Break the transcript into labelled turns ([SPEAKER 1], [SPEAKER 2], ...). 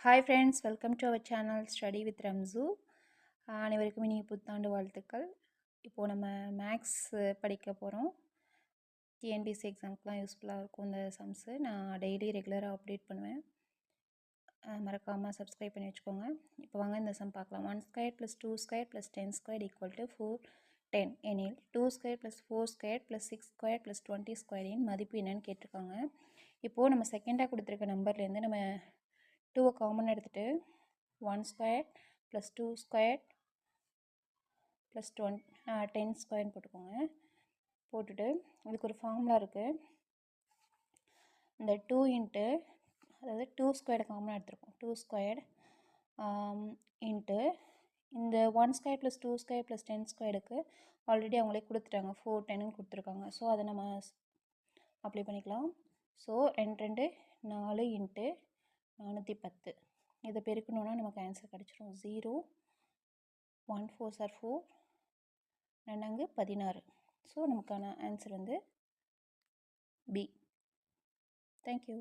[SPEAKER 1] Hi friends, welcome to our channel study with Ramsu. அனைவருக்கும் இனிய புத்தாண்டு வாழ்த்துக்கள். இப்போது நம்ம மேக்ஸ் படிக்க போகிறோம். டிஎன்பிஎஸ்சி எக்ஸாமுக்குலாம் யூஸ்ஃபுல்லாக இருக்கும் இந்த சம்ஸு. நான் டெய்லி ரெகுலராக அப்டேட் பண்ணுவேன். மறக்காமல் சப்ஸ்கிரைப் பண்ணி வச்சுக்கோங்க. இப்போ வாங்க இந்த சம் பார்க்கலாம். 1² + 2² + 10² = 410 எனில் 2² + 4² + 6² + 20² மதிப்பு என்னன்னு கேட்டிருக்காங்க. இப்போது நம்ம செகண்டாக கொடுத்துருக்க நம்பர்லேருந்து நம்ம 2 காமன் எடுத்துகிட்டு 1² + 2² + 10² போட்டுக்கோங்க. போட்டுட்டு இதுக்கு ஒரு ஃபார்முலா இருக்குது. இந்த 2 இன்ட்டு, அதாவது 2² காமனாக எடுத்துருக்கோம். 2² இன்ட்டு இந்த 1² + 2² + 10²க்கு ஆல்ரெடி அவங்களே கொடுத்துட்டாங்க, 410 கொடுத்துருக்காங்க. ஸோ அதை நம்ம அப்ளை பண்ணிக்கலாம். ஸோ 2 4 இன்ட்டு 410 இதை பெருக்கணுன்னா நமக்கு ஆன்சர் கிடச்சிரும். 0 1 4 சார் 4 2 16. ஸோ நமக்கான ஆன்சர் வந்து பி. தேங்க்யூ.